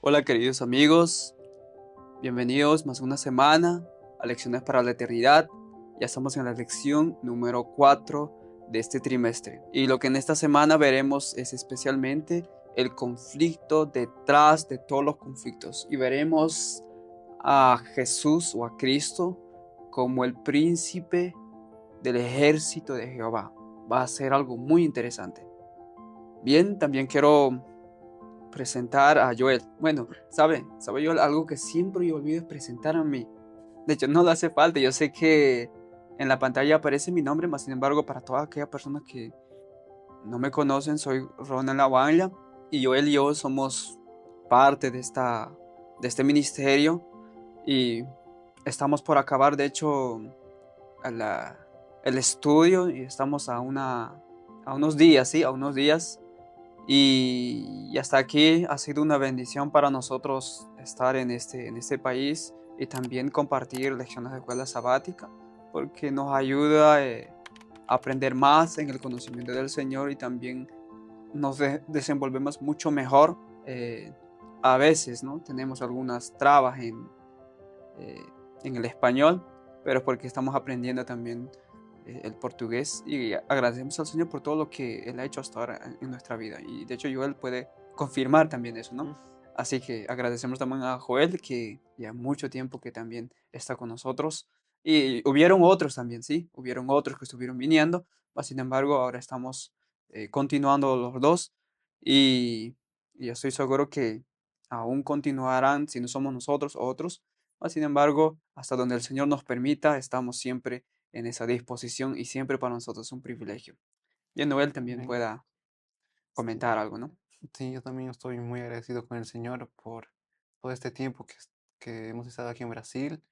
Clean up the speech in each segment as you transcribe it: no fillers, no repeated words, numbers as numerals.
Hola queridos amigos, bienvenidos más una semana a Lecciones para la Eternidad. Ya estamos en la lección número 4 de este trimestre. Y lo que en esta semana veremos es especialmente el conflicto detrás de todos los conflictos. Y veremos a Jesús o a Cristo como el príncipe del ejército de Jehová. Va a ser algo muy interesante. Bien, también quiero presentar a Joel. Bueno, ¿sabe Joel? Algo que siempre yo olvido es presentar a mí. De hecho, no le hace falta. Yo sé que en la pantalla aparece mi nombre, mas sin embargo, para todas aquellas personas que no me conocen, soy Ronald Lavaglia y Joel y yo somos parte de este ministerio y estamos por acabar, de hecho, a el estudio y estamos a unos días, ¿sí? A unos días y hasta aquí ha sido una bendición para nosotros estar en este país y también compartir lecciones de escuela sabática, porque nos ayuda a aprender más en el conocimiento del Señor y también nos desenvolvemos mucho mejor. A veces, ¿no? Tenemos algunas trabas eh, en el español, pero es porque estamos aprendiendo también el portugués y agradecemos al Señor por todo lo que Él ha hecho hasta ahora en nuestra vida. Y de hecho Joel puede confirmar también eso, ¿no? Mm, Así que agradecemos también a Joel, que ya mucho tiempo que también está con nosotros. Y hubieron otros también, sí, hubieron otros que estuvieron viniendo, mas sin embargo ahora estamos continuando los dos y yo estoy seguro que aún continuarán, si no somos nosotros, otros. Mas sin embargo, hasta donde el Señor nos permita, estamos siempre en esa disposición y siempre para nosotros es un privilegio. Y Noel también amén. pueda Sí, comentar algo, ¿no? sí, yo también estoy muy agradecido con el Señor por todo este tiempo que hemos estado aquí en Brasil,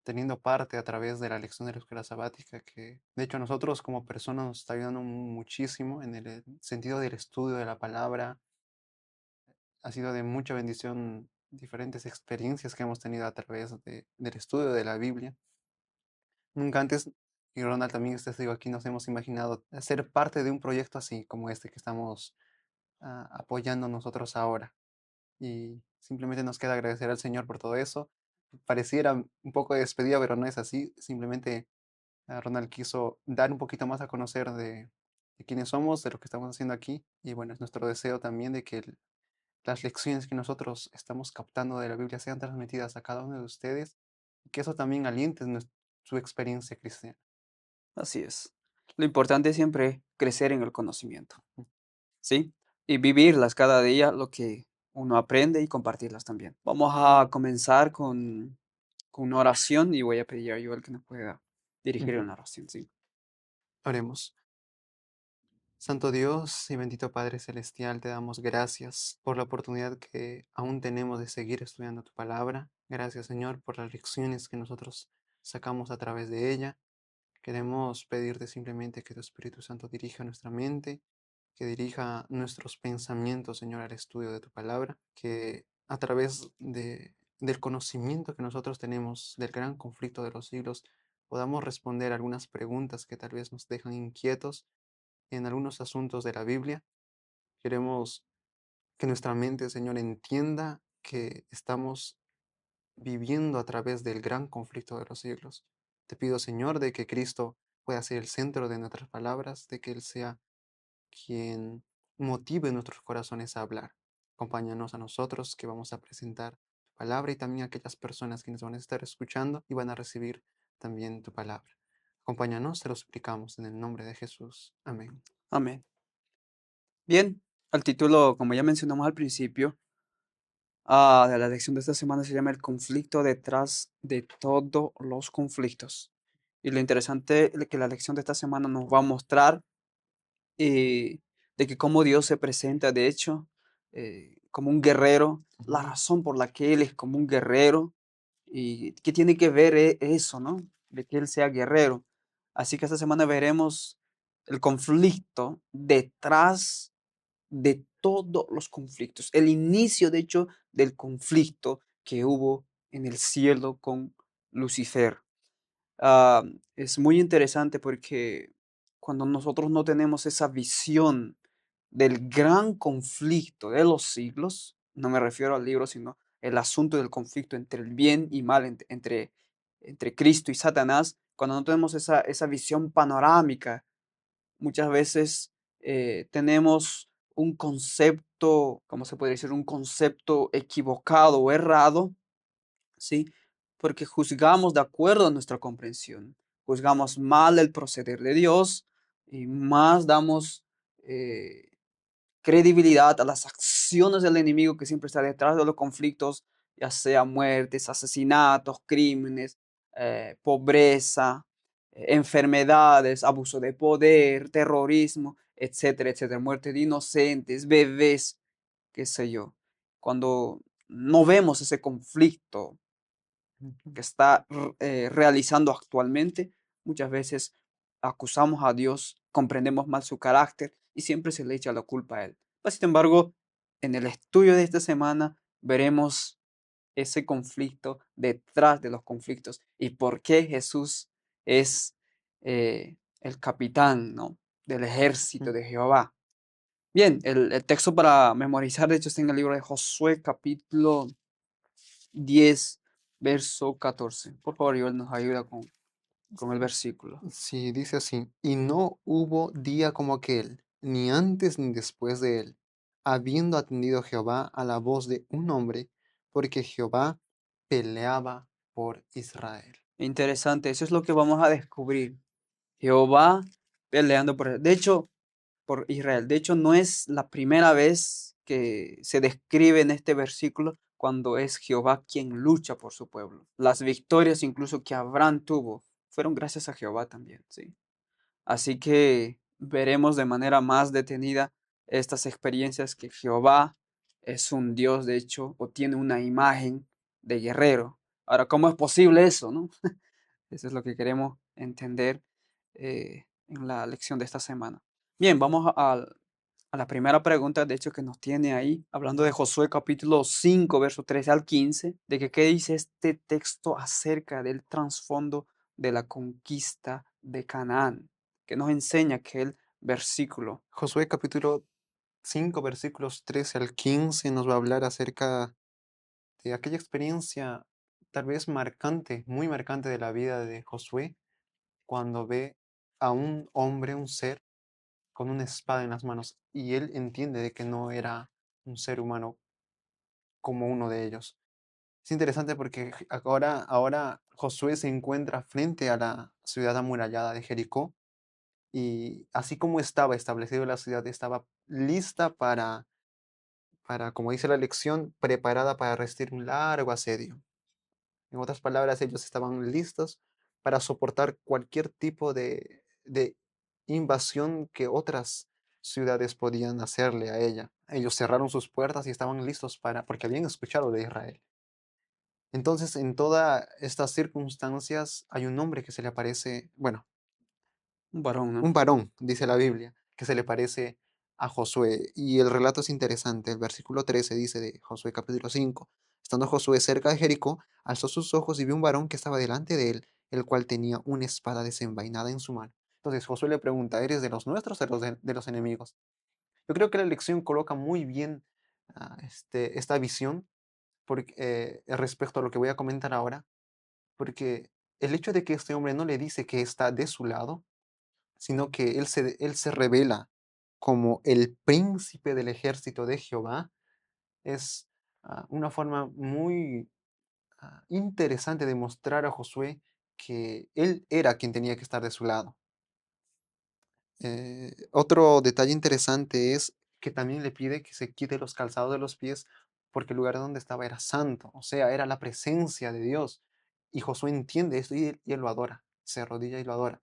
teniendo parte a través de la lección de la escuela sabática, que de hecho a nosotros como personas nos está ayudando muchísimo en el sentido del estudio de la palabra. Ha sido de mucha bendición diferentes experiencias que hemos tenido a través del estudio de la Biblia. Nunca antes, y Ronald también está testigo aquí, nos hemos imaginado ser parte de un proyecto así como este que estamos apoyando nosotros ahora. Y simplemente nos queda agradecer al Señor por todo eso. Pareciera un poco de despedida, pero no es así. Simplemente Ronald quiso dar un poquito más a conocer de quiénes somos, de lo que estamos haciendo aquí. Y bueno, es nuestro deseo también de que las lecciones que nosotros estamos captando de la Biblia sean transmitidas a cada uno de ustedes y que eso también aliente su experiencia cristiana. Así es. Lo importante siempre es crecer en el conocimiento, ¿sí? Y vivirlas cada día, lo que uno aprende y compartirlas también. Vamos a comenzar con una oración y voy a pedir a Joel que nos pueda dirigir Ujú. una oración, ¿sí? Oremos. Santo Dios y bendito Padre Celestial, te damos gracias por la oportunidad que aún tenemos de seguir estudiando tu palabra. Gracias, Señor, por las lecciones que nosotros sacamos a través de ella. Queremos pedirte simplemente que tu Espíritu Santo dirija nuestra mente, que dirija nuestros pensamientos, Señor, al estudio de tu palabra, que a través del conocimiento que nosotros tenemos del gran conflicto de los siglos, podamos responder algunas preguntas que tal vez nos dejan inquietos en algunos asuntos de la Biblia. Queremos que nuestra mente, Señor, entienda que estamos viviendo a través del gran conflicto de los siglos. Te pido, Señor, de que Cristo pueda ser el centro de nuestras palabras, de que Él sea quien motive nuestros corazones a hablar. Acompáñanos a nosotros que vamos a presentar tu palabra y también a aquellas personas que nos van a estar escuchando y van a recibir también tu palabra. Acompáñanos, te lo suplicamos en el nombre de Jesús. Amén. Amén. Bien, el título, como ya mencionamos al principio, de la lección de esta semana se llama El conflicto detrás de todos los conflictos. Y lo interesante es que la lección de esta semana nos va a mostrar de que cómo Dios se presenta, de hecho, como un guerrero, la Ujú. razón por la que Él es como un guerrero y qué tiene que ver eso, ¿no? De que Él sea guerrero. Así que esta semana veremos el conflicto detrás de todos los conflictos, el inicio, de hecho, del conflicto que hubo en el cielo con Lucifer. Ah, es muy interesante porque cuando nosotros no tenemos esa visión del gran conflicto de los siglos, No me refiero al libro, sino el asunto del conflicto entre el bien y mal, entre Cristo y Satanás. Cuando no tenemos esa visión panorámica, muchas veces tenemos un concepto, ¿cómo se puede decir? Un concepto equivocado o errado, ¿sí? Porque juzgamos de acuerdo a nuestra comprensión. Juzgamos mal el proceder de Dios y más damos credibilidad a las acciones del enemigo que siempre está detrás de los conflictos, ya sea muertes, asesinatos, crímenes, pobreza, enfermedades, abuso de poder, terrorismo, etcétera, etcétera, muerte de inocentes, bebés, qué sé yo. Cuando no vemos ese conflicto Ujú. que está realizando actualmente, muchas veces acusamos a Dios, comprendemos mal su carácter y siempre se le echa la culpa a Él. Pues, sin embargo, en el estudio de esta semana veremos ese conflicto detrás de los conflictos y por qué Jesús es el capitán, ¿no?, del ejército Mm. de Jehová. Bien, el texto para memorizar, de hecho, está en el libro de Josué, capítulo 10 verso 14. Por favor, Joel nos ayuda con el versículo. Sí, dice así, y no hubo día como aquel, ni antes ni después de él, habiendo atendido Jehová a la voz de un hombre, porque Jehová peleaba por Israel. Interesante, eso es lo que vamos a descubrir. Jehová peleando por él. De hecho, por Israel. De hecho, no es la primera vez que se describe en este versículo cuando es Jehová quien lucha por su pueblo. Las victorias incluso que Abraham tuvo fueron gracias a Jehová también, ¿sí? Así que veremos de manera más detenida estas experiencias que Jehová es un Dios, de hecho, o tiene una imagen de guerrero. Ahora, ¿cómo es posible eso, no? Eso es lo que queremos entender en la lección de esta semana. Bien, vamos a la primera pregunta, de hecho, que nos tiene ahí, hablando de Josué capítulo 5 verso 13 al 15, de que qué dice este texto acerca del trasfondo de la conquista de Canaán, que nos enseña aquel versículo. Josué capítulo 5 versículos 13 al 15 nos va a hablar acerca de aquella experiencia tal vez marcante, muy marcante de la vida de Josué, cuando ve a un hombre, un ser, con una espada en las manos, y él entiende de que no era un ser humano como uno de ellos. Es interesante porque ahora Josué se encuentra frente a la ciudad amurallada de Jericó, y así como estaba establecido la ciudad, estaba lista para, como dice la lección, preparada para resistir un largo asedio. En otras palabras, ellos estaban listos para soportar cualquier tipo de invasión que otras ciudades podían hacerle a ella. Ellos cerraron sus puertas y estaban listos porque habían escuchado de Israel. Entonces, en todas estas circunstancias, hay un hombre que se le aparece, bueno, Un varón, ¿no? un varón, dice la Biblia, que se le parece a Josué. Y el relato es interesante. El versículo 13 dice de Josué capítulo 5: estando Josué cerca de Jericó, alzó sus ojos y vio un varón que estaba delante de él, el cual tenía una espada desenvainada en su mano. Entonces Josué le pregunta, ¿eres de los nuestros o de los enemigos? Yo creo que la lección coloca muy bien esta visión respecto a lo que voy a comentar ahora, porque el hecho de que este hombre no le dice que está de su lado, sino que él se revela como el príncipe del ejército de Jehová, es una forma muy interesante de mostrar a Josué que él era quien tenía que estar de su lado. Otro detalle interesante es que también le pide que se quite los calzados de los pies porque el lugar donde estaba era santo, o sea, era la presencia de Dios. Y Josué entiende esto y él lo adora, se arrodilla y lo adora.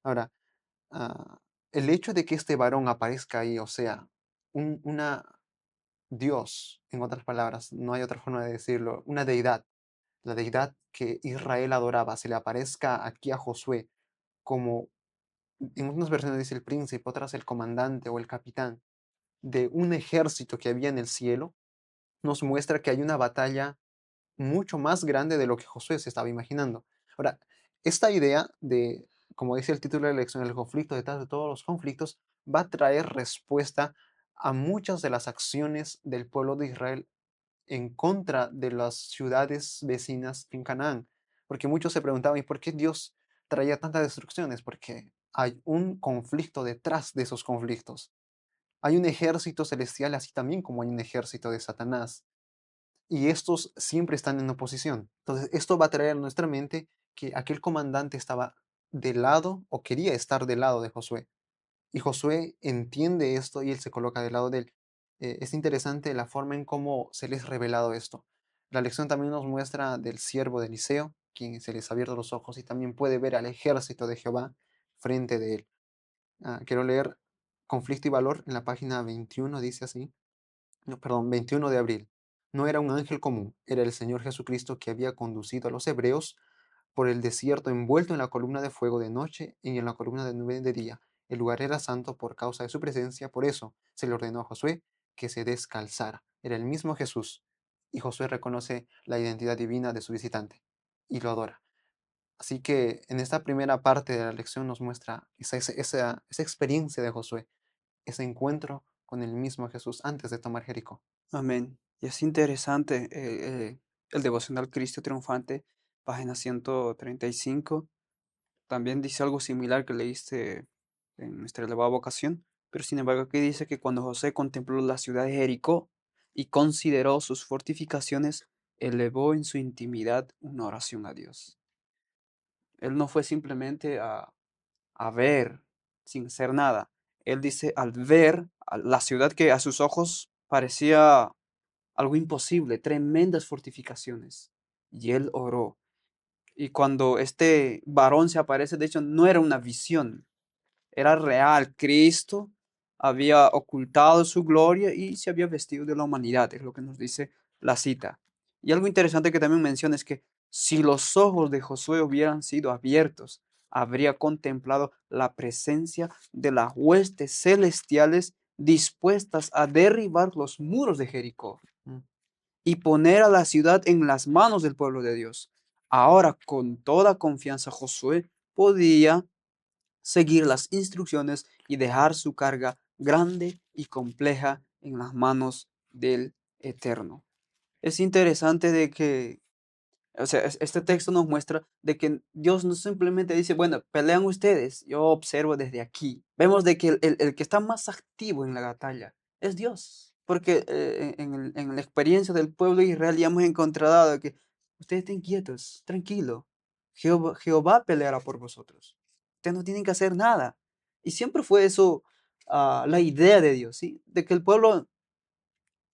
Ahora, ah, el hecho de que este varón aparezca ahí, o sea, una Dios, en otras palabras, no hay otra forma de decirlo, una deidad, la deidad que Israel adoraba, se le aparezca aquí a Josué como, en unas versiones dice el príncipe, otras el comandante o el capitán de un ejército que había en el cielo, nos muestra que hay una batalla mucho más grande de lo que Josué se estaba imaginando. Ahora, esta idea de, como dice el título de la lección, el conflicto detrás de todos los conflictos, va a traer respuesta a muchas de las acciones del pueblo de Israel en contra de las ciudades vecinas en Canaán. Porque muchos se preguntaban, ¿y por qué Dios traía tantas destrucciones? Porque hay un conflicto detrás de esos conflictos. Hay un ejército celestial, así también como hay un ejército de Satanás. Y estos siempre están en oposición. Entonces, esto va a traer a nuestra mente que aquel comandante estaba del lado o quería estar del lado de Josué. Y Josué entiende esto y él se coloca del lado de él. Es interesante la forma en cómo se les ha revelado esto. La lección también nos muestra del siervo de Eliseo, quien se les ha abierto los ojos y también puede ver al ejército de Jehová frente de él. Quiero leer Conflicto y Valor en la página 21, dice así, no, perdón, 21 de abril. No era un ángel común, era el Señor Jesucristo que había conducido a los hebreos por el desierto envuelto en la columna de fuego de noche y en la columna de nube de día. El lugar era santo por causa de su presencia, por eso se le ordenó a Josué que se descalzara. Era el mismo Jesús. Y Josué reconoce la identidad divina de su visitante y lo adora. Así que en esta primera parte de la lección nos muestra esa experiencia de Josué, ese encuentro con el mismo Jesús antes de tomar Jericó. Amén. Y es interesante el devocional Cristo triunfante, página 135. También dice algo similar que leíste en nuestra elevada vocación, pero sin embargo aquí dice que cuando José contempló la ciudad de Jericó y consideró sus fortificaciones, elevó en su intimidad una oración a Dios. Él no fue simplemente a ver sin hacer nada. Él dice, al ver a la ciudad que a sus ojos parecía algo imposible, tremendas fortificaciones, y él oró. Y cuando este varón se aparece, de hecho, no era una visión, era real. Cristo había ocultado su gloria y se había vestido de la humanidad, es lo que nos dice la cita. Y algo interesante que también menciona es que si los ojos de Josué hubieran sido abiertos, habría contemplado la presencia de las huestes celestiales dispuestas a derribar los muros de Jericó Mm, y poner a la ciudad en las manos del pueblo de Dios. Ahora, con toda confianza, Josué podía seguir las instrucciones y dejar su carga grande y compleja en las manos del Eterno. Es interesante de que, o sea, este texto nos muestra de que Dios no simplemente dice, bueno, pelean ustedes, yo observo desde aquí. Vemos de que el que está más activo en la batalla es Dios, porque en la experiencia del pueblo de Israel ya hemos encontrado que ustedes estén quietos, tranquilo, Jehová peleará por vosotros. Ustedes no tienen que hacer nada. Y siempre fue eso, la idea de Dios, ¿sí? De que el pueblo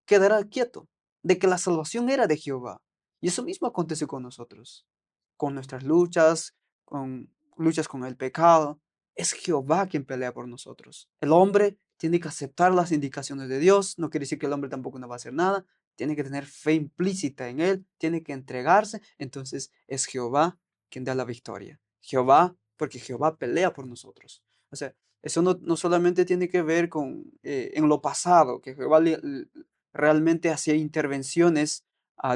quedará quieto, de que la salvación era de Jehová. Y eso mismo aconteció con nosotros, con nuestras luchas, con luchas con el pecado. Es Jehová quien pelea por nosotros. El hombre tiene que aceptar las indicaciones de Dios, no quiere decir que el hombre tampoco no va a hacer nada, tiene que tener fe implícita en él, tiene que entregarse, entonces es Jehová quien da la victoria. Jehová, porque Jehová pelea por nosotros. O sea, eso no solamente tiene que ver con en lo pasado, que Jehová realmente hacía intervenciones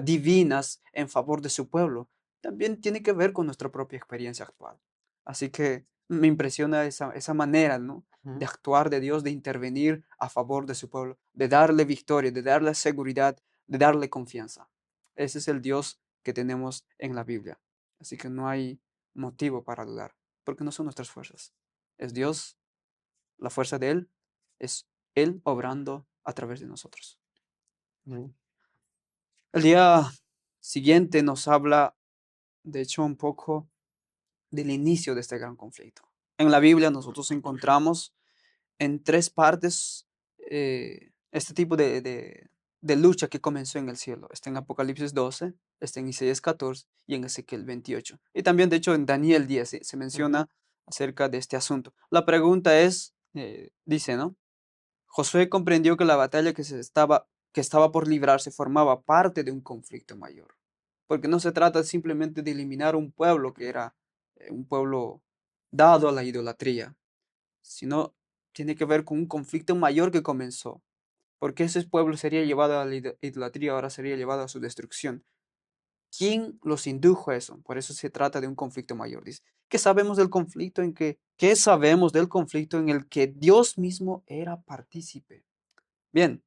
divinas en favor de su pueblo. También tiene que ver con nuestra propia experiencia actual. Así que me impresiona esa manera, ¿no? De mm, actuar de Dios, de intervenir a favor de su pueblo, de darle victoria, de darle seguridad, de darle confianza. Ese es el Dios que tenemos en la Biblia. Así que no hay motivo para dudar, porque no son nuestras fuerzas. Es Dios, la fuerza de Él, es Él obrando a través de nosotros. mm, El día siguiente nos habla, de hecho, un poco del inicio de este gran conflicto. En la Biblia nosotros encontramos en tres partes este tipo de lucha que comenzó en el cielo. Está en Apocalipsis 12, está en Isaías 14 y en Ezequiel 28. Y también, de hecho, en Daniel 10 se ujú, menciona acerca de este asunto. La pregunta es, dice, ¿no? Josué comprendió que la batalla que estaba por librarse formaba parte de un conflicto mayor, porque no se trata simplemente de eliminar un pueblo que era un pueblo dado a la idolatría, sino tiene que ver con un conflicto mayor que comenzó, porque ese pueblo sería llevado a la idolatría, ahora sería llevado a su destrucción. ¿Quién los indujo a eso? Por eso se trata de un conflicto mayor. Dice, ¿qué sabemos del conflicto qué sabemos del conflicto en el que Dios mismo era partícipe? Bien,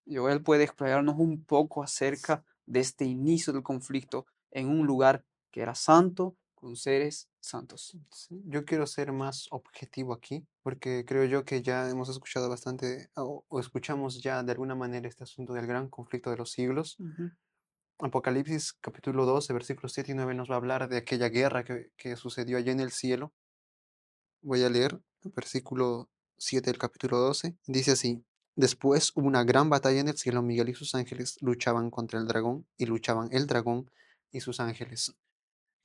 Joel puede explayarnos un poco acerca de este inicio del conflicto en un lugar que era santo con seres santos. Sí, yo quiero ser más objetivo aquí, porque creo yo que ya hemos escuchado bastante, o escuchamos ya de alguna manera este asunto del gran conflicto de los siglos. Ujú, Apocalipsis capítulo 12, versículos 7 y 9 nos va a hablar de aquella guerra que sucedió allá en el cielo. Voy a leer el versículo 7 del capítulo 12. Dice así: Después hubo una gran batalla en el cielo. Miguel y sus ángeles luchaban contra el dragón, y luchaban el dragón y sus ángeles.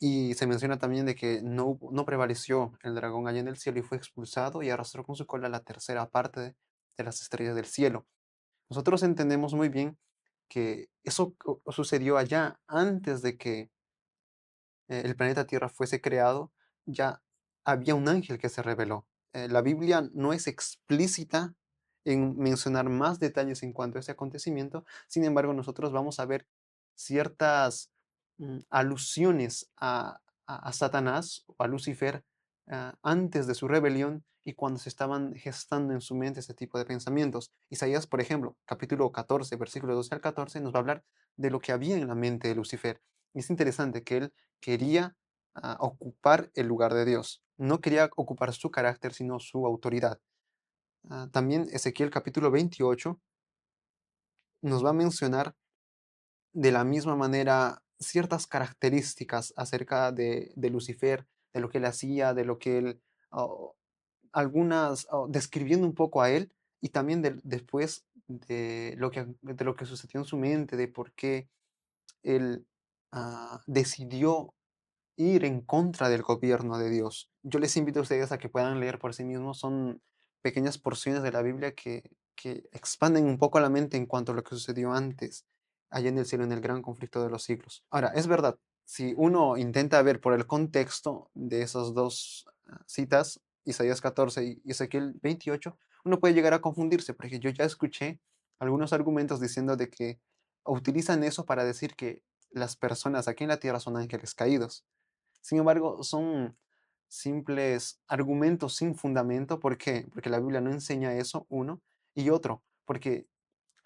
Y se menciona también de que no prevaleció el dragón allá en el cielo y fue expulsado y arrastró con su cola la tercera parte de las estrellas del cielo. Nosotros entendemos muy bien que eso sucedió allá antes de que el planeta Tierra fuese creado, ya había un ángel que se reveló. La Biblia no es explícita en mencionar más detalles en cuanto a ese acontecimiento, sin embargo, nosotros vamos a ver ciertas alusiones a Satanás o a Lucifer antes de su rebelión y cuando se estaban gestando en su mente ese tipo de pensamientos. Isaías, por ejemplo, capítulo 14, versículo 12 al 14, nos va a hablar de lo que había en la mente de Lucifer. Y es interesante que él quería ocupar el lugar de Dios. No quería ocupar su carácter, sino su autoridad. También Ezequiel capítulo 28 nos va a mencionar de la misma manera ciertas características acerca de Lucifer, de lo que él hacía, de lo que él, oh, algunas, describiendo un poco a él y también después de lo que sucedió en su mente, de por qué él decidió ir en contra del gobierno de Dios. Yo les invito a ustedes a que puedan leer por sí mismos. Son pequeñas porciones de la Biblia que expanden un poco la mente en cuanto a lo que sucedió antes, allá en el cielo, en el gran conflicto de los siglos. Ahora, es verdad, si uno intenta ver por el contexto de esas dos citas, Isaías 14 y Ezequiel 28, uno puede llegar a confundirse, porque yo ya escuché algunos argumentos diciendo de que utilizan eso para decir que las personas aquí en la tierra son ángeles caídos. Sin embargo, son simples argumentos sin fundamento. ¿Por qué? Porque la Biblia no enseña eso, uno. Y otro, porque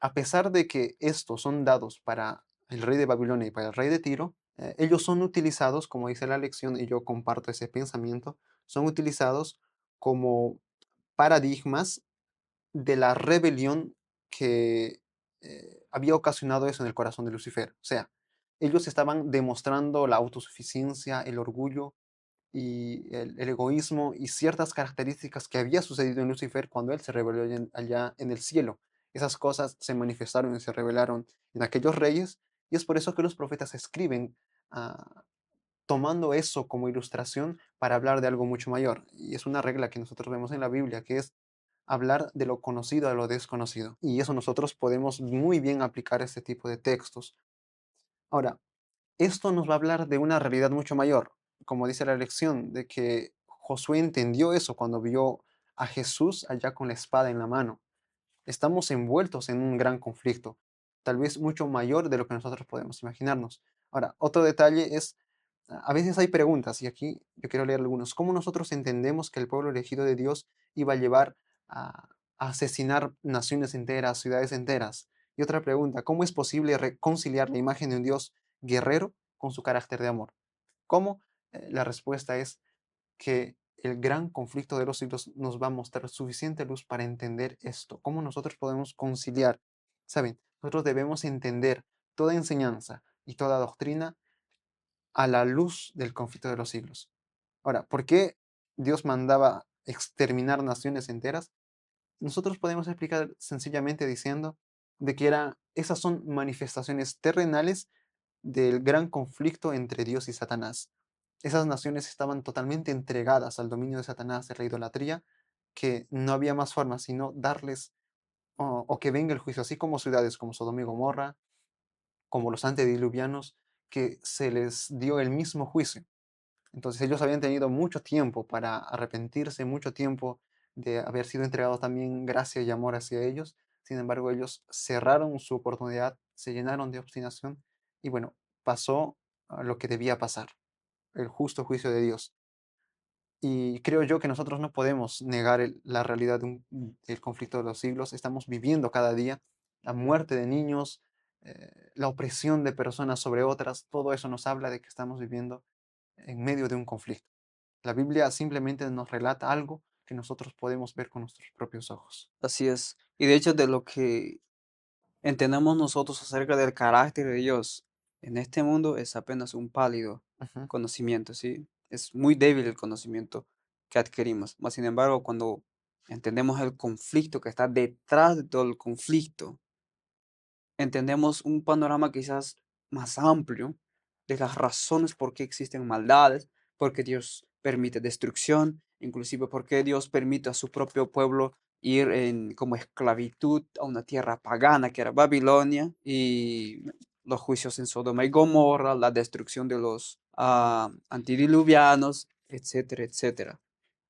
a pesar de que estos son dados para el rey de Babilonia y para el rey de Tiro, ellos son utilizados, como dice la lección, y yo comparto ese pensamiento, son utilizados como paradigmas de la rebelión que había ocasionado eso en el corazón de Lucifer. O sea, ellos estaban demostrando la autosuficiencia, el orgullo y el egoísmo y ciertas características que había sucedido en Lucifer cuando él se rebeló allá en el cielo. Esas cosas se manifestaron y se revelaron en aquellos reyes y es por eso que los profetas escriben tomando eso como ilustración para hablar de algo mucho mayor. Y es una regla que nosotros vemos en la Biblia, que es hablar de lo conocido a lo desconocido. Y eso nosotros podemos muy bien aplicar este tipo de textos. Ahora, esto nos va a hablar de una realidad mucho mayor, como dice la lección, de que Josué entendió eso cuando vio a Jesús allá con la espada en la mano. Estamos envueltos en un gran conflicto, tal vez mucho mayor de lo que nosotros podemos imaginarnos. Ahora, otro detalle es, a veces hay preguntas, y aquí yo quiero leer algunos. ¿Cómo nosotros entendemos que el pueblo elegido de Dios iba a llevar a asesinar naciones enteras, ciudades enteras? Y otra pregunta, ¿cómo es posible reconciliar la imagen de un Dios guerrero con su carácter de amor? ¿Cómo? La respuesta es que el gran conflicto de los siglos nos va a mostrar suficiente luz para entender esto. ¿Cómo nosotros podemos conciliar? Saben, nosotros debemos entender toda enseñanza y toda doctrina a la luz del conflicto de los siglos. Ahora, ¿por qué Dios mandaba exterminar naciones enteras? Nosotros podemos explicar sencillamente diciendo de que esas son manifestaciones terrenales del gran conflicto entre Dios y Satanás. Esas naciones estaban totalmente entregadas al dominio de Satanás, de la idolatría, que no había más forma sino darles o que venga el juicio, así como ciudades como Sodoma y Gomorra, como los antediluvianos, que se les dio el mismo juicio. Entonces ellos habían tenido mucho tiempo para arrepentirse, mucho tiempo de haber sido entregados también gracia y amor hacia ellos. Sin embargo, ellos cerraron su oportunidad, se llenaron de obstinación y bueno, pasó lo que debía pasar, el justo juicio de Dios. Y creo yo que nosotros no podemos negar la realidad del conflicto de los siglos. Estamos viviendo cada día la muerte de niños, la opresión de personas sobre otras. Todo eso nos habla de que estamos viviendo en medio de un conflicto. La Biblia simplemente nos relata algo que nosotros podemos ver con nuestros propios ojos. Así es. Y de hecho, de lo que entendemos nosotros acerca del carácter de Dios en este mundo es apenas un pálido Ujú. conocimiento, ¿sí? Es muy débil el conocimiento que adquirimos. Mas, sin embargo, cuando entendemos el conflicto que está detrás de todo el conflicto, entendemos un panorama quizás más amplio de las razones por qué existen maldades, por qué Dios permite destrucción, inclusive por qué Dios permite a su propio pueblo ir en, como esclavitud a una tierra pagana que era Babilonia, y los juicios en Sodoma y Gomorra, la destrucción de los antidiluvianos, etcétera, etcétera.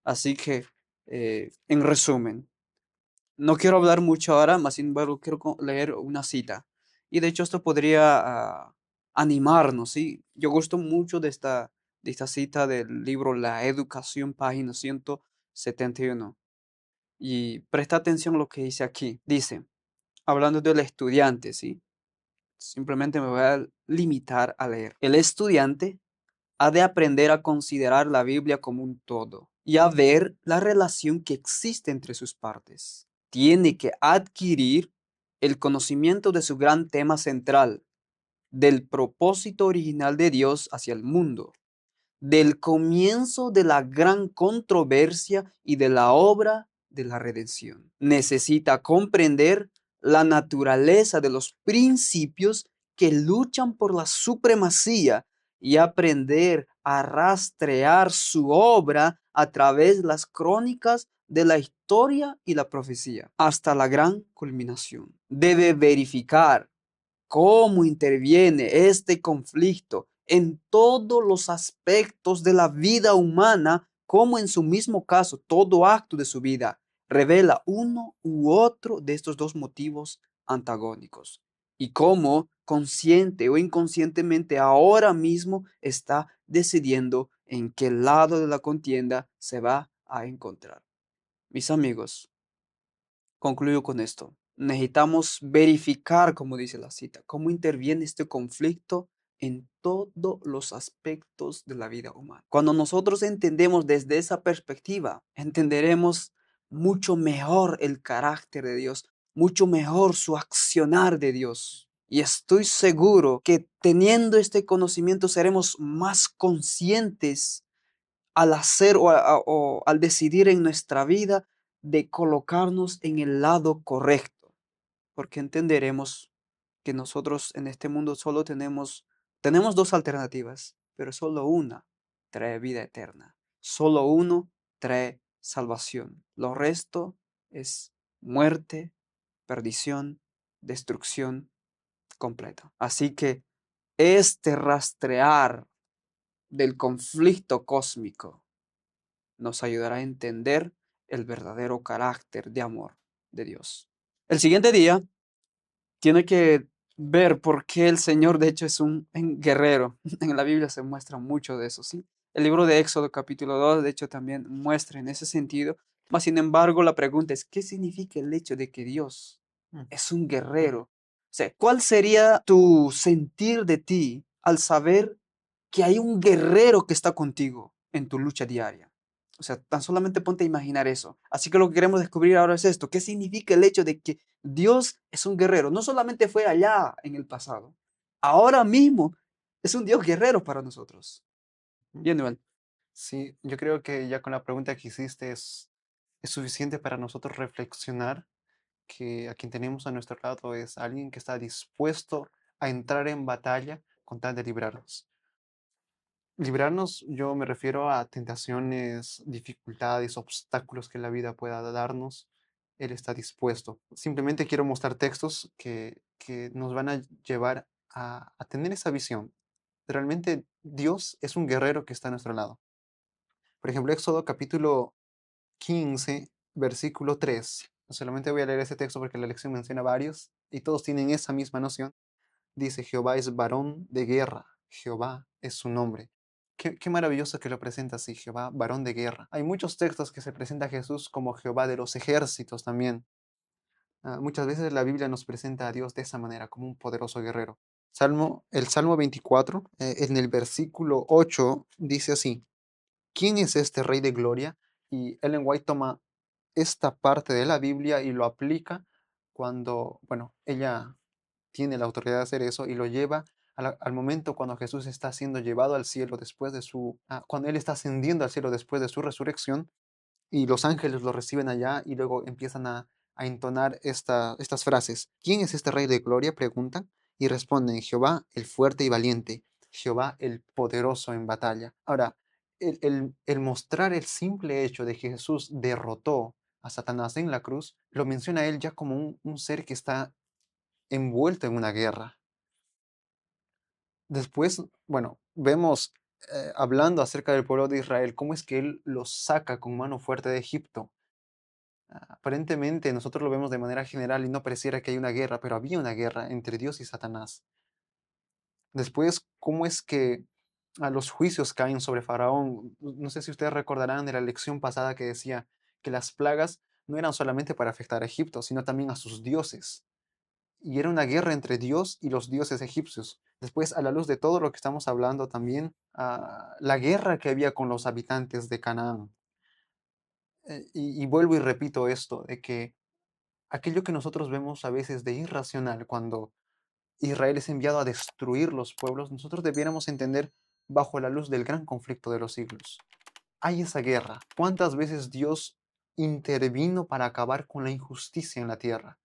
Así que, en resumen, no quiero hablar mucho ahora, más sin embargo quiero leer una cita. Y de hecho esto podría animarnos, ¿sí? Yo gusto mucho de esta cita del libro La Educación, página 171. Y presta atención a lo que dice aquí. Dice, hablando del estudiante, ¿sí? Simplemente me voy a limitar a leer. El estudiante ha de aprender a considerar la Biblia como un todo y a ver la relación que existe entre sus partes. Tiene que adquirir el conocimiento de su gran tema central, del propósito original de Dios hacia el mundo, del comienzo de la gran controversia y de la obra de la redención. Necesita comprender la naturaleza de los principios que luchan por la supremacía y aprender a rastrear su obra a través de las crónicas de la historia y la profecía hasta la gran culminación. Debe verificar cómo interviene este conflicto en todos los aspectos de la vida humana, como en su mismo caso todo acto de su vida revela uno u otro de estos dos motivos antagónicos, y cómo consciente o inconscientemente ahora mismo está decidiendo en qué lado de la contienda se va a encontrar. Mis amigos, concluyo con esto. Necesitamos verificar, como dice la cita, cómo interviene este conflicto en todos los aspectos de la vida humana. Cuando nosotros entendemos desde esa perspectiva, entenderemos mucho mejor el carácter de Dios, mucho mejor su accionar de Dios. Y estoy seguro que teniendo este conocimiento seremos más conscientes al hacer o al decidir en nuestra vida de colocarnos en el lado correcto, porque entenderemos que nosotros en este mundo solo tenemos dos alternativas, pero solo una trae vida eterna, solo uno trae salvación. Lo resto es muerte, perdición, destrucción completa. Así que este rastrear del conflicto cósmico nos ayudará a entender el verdadero carácter de amor de Dios. El siguiente día tiene que ver por qué el Señor de hecho es un guerrero. En la Biblia se muestra mucho de eso, ¿sí? El libro de Éxodo capítulo 2 de hecho también muestra en ese sentido. Mas sin embargo la pregunta es, ¿qué significa el hecho de que Dios Mm. es un guerrero? O sea, ¿cuál sería tu sentir de ti al saber que hay un guerrero que está contigo en tu lucha diaria? O sea, tan solamente ponte a imaginar eso. Así que lo que queremos descubrir ahora es esto. ¿Qué significa el hecho de que Dios es un guerrero? No solamente fue allá en el pasado. Ahora mismo es un Dios guerrero para nosotros. Mm. Bien, Noel. Sí, yo creo que ya con la pregunta que hiciste es suficiente para nosotros reflexionar que a quien tenemos a nuestro lado es alguien que está dispuesto a entrar en batalla con tal de librarnos. Librarnos, yo me refiero a tentaciones, dificultades, obstáculos que la vida pueda darnos. Él está dispuesto. Simplemente quiero mostrar textos que nos van a llevar a tener esa visión. Realmente Dios es un guerrero que está a nuestro lado. Por ejemplo, Éxodo capítulo 15, versículo 3. Solamente voy a leer ese texto porque la lección menciona varios y todos tienen esa misma noción. Dice, Jehová es varón de guerra, Jehová es su nombre. qué maravilloso que lo presenta así, Jehová, varón de guerra. Hay muchos textos que se presenta a Jesús como Jehová de los ejércitos también. Muchas veces la Biblia nos presenta a Dios de esa manera, como un poderoso guerrero. El Salmo 24, en el versículo 8, dice así: ¿Quién es este Rey de Gloria? Y Ellen White toma esta parte de la Biblia y lo aplica cuando, bueno, ella tiene la autoridad de hacer eso y lo lleva al momento cuando Jesús está siendo llevado al cielo después de cuando Él está ascendiendo al cielo después de su resurrección, y los ángeles lo reciben allá y luego empiezan a entonar estas frases. ¿Quién es este Rey de Gloria? Preguntan y responden: Jehová el fuerte y valiente, Jehová el poderoso en batalla. Ahora, el mostrar el simple hecho de que Jesús derrotó a Satanás en la cruz, lo menciona él ya como un ser que está envuelto en una guerra. Después, bueno, vemos hablando acerca del pueblo de Israel, cómo es que él los saca con mano fuerte de Egipto. Aparentemente nosotros lo vemos de manera general y no pareciera que hay una guerra, pero había una guerra entre Dios y Satanás. Después, cómo es que a los juicios caen sobre Faraón. No sé si ustedes recordarán de la lección pasada que decía que las plagas no eran solamente para afectar a Egipto, sino también a sus dioses. Y era una guerra entre Dios y los dioses egipcios. Después, a la luz de todo lo que estamos hablando también, la guerra que había con los habitantes de Canaán. Y vuelvo y repito esto, de que aquello que nosotros vemos a veces de irracional cuando Israel es enviado a destruir los pueblos, nosotros debiéramos entender bajo la luz del gran conflicto de los siglos. Hay esa guerra. ¿Cuántas veces Dios intervino para acabar con la injusticia en la tierra?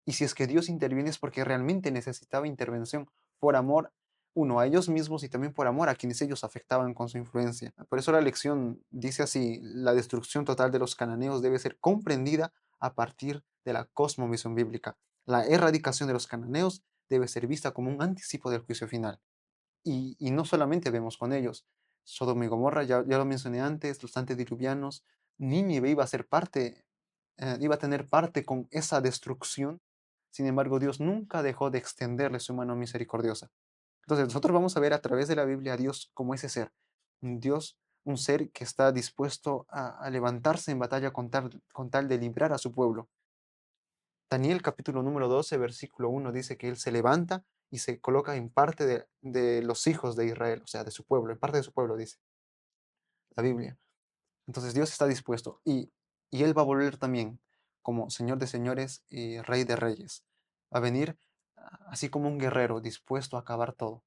Y si es que Dios interviene es porque realmente necesitaba intervención por amor, uno, a ellos mismos y también por amor a quienes ellos afectaban con su influencia. Por eso la lección dice así: la destrucción total de los cananeos debe ser comprendida a partir de la cosmovisión bíblica. La erradicación de los cananeos debe ser vista como un anticipo del juicio final. Y no solamente vemos con ellos, Sodoma y Gomorra, ya lo mencioné antes, los antediluvianos, Nínive iba a ser parte, iba a tener parte con esa destrucción. Sin embargo, Dios nunca dejó de extenderle su mano misericordiosa. Entonces, nosotros vamos a ver a través de la Biblia a Dios como ese ser, un Dios, un ser que está dispuesto a levantarse en batalla con tal de librar a su pueblo. Daniel capítulo número 12 versículo 1 dice que Él se levanta y se coloca en parte de los hijos de Israel, o sea, de su pueblo, en parte de su pueblo, dice la Biblia. Entonces Dios está dispuesto y Él va a volver también como Señor de señores y Rey de reyes. Va a venir así como un guerrero dispuesto a acabar todo,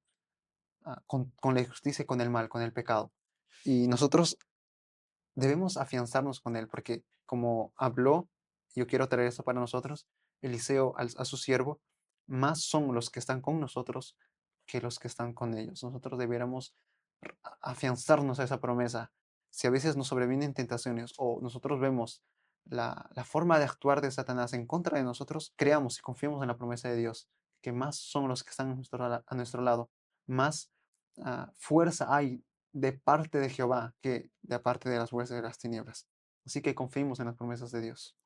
con la injusticia y con el mal, con el pecado. Y nosotros debemos afianzarnos con Él, porque como habló, yo quiero traer esto para nosotros, Eliseo a su siervo: más son los que están con nosotros que los que están con ellos. Nosotros debiéramos afianzarnos a esa promesa. Si a veces nos sobrevienen tentaciones o nosotros vemos la forma de actuar de Satanás en contra de nosotros, creamos y confiemos en la promesa de Dios, que más son los que están a nuestro lado, más fuerza hay de parte de Jehová que de parte de las fuerzas de las tinieblas. Así que confiemos en las promesas de Dios.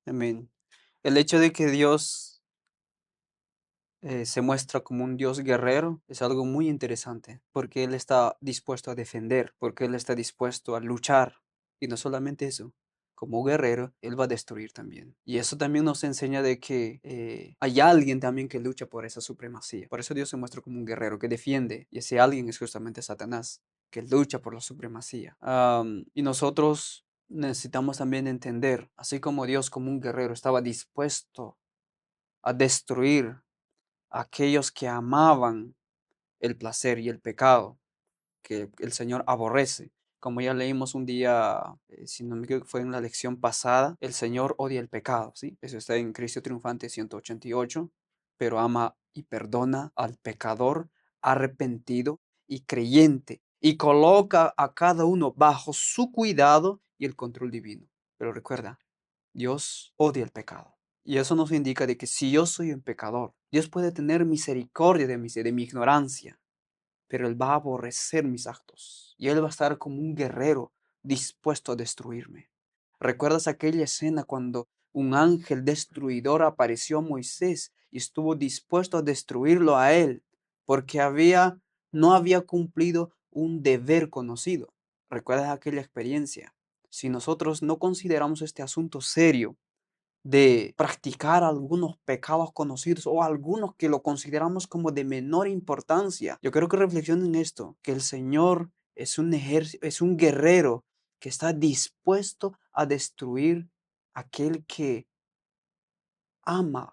Amén. El hecho de que Dios se muestra como un Dios guerrero es algo muy interesante, porque Él está dispuesto a defender, porque Él está dispuesto a luchar. Y no solamente eso, como guerrero, Él va a destruir también. Y eso también nos enseña de que hay alguien también que lucha por esa supremacía. Por eso Dios se muestra como un guerrero que defiende, y ese alguien es justamente Satanás, que lucha por la supremacía. Y nosotros necesitamos también entender, así como Dios como un guerrero estaba dispuesto a destruir aquellos que amaban el placer y el pecado que el Señor aborrece. Como ya leímos un día, si no me equivoco, fue en la lección pasada, el Señor odia el pecado, ¿sí? Eso está en Cristo Triunfante 188, pero ama y perdona al pecador arrepentido y creyente y coloca a cada uno bajo su cuidado y el control divino. Pero recuerda, Dios odia el pecado. Y eso nos indica de que si yo soy un pecador, Dios puede tener misericordia de mi ignorancia, pero Él va a aborrecer mis actos y Él va a estar como un guerrero dispuesto a destruirme. ¿Recuerdas aquella escena cuando un ángel destruidor apareció a Moisés y estuvo dispuesto a destruirlo a él porque no había cumplido un deber conocido. ¿Recuerdas aquella experiencia? Si nosotros no consideramos este asunto serio, de practicar algunos pecados conocidos o algunos que lo consideramos como de menor importancia. Yo quiero que reflexionen esto, que el Señor es un ejército, es un guerrero que está dispuesto a destruir aquel que ama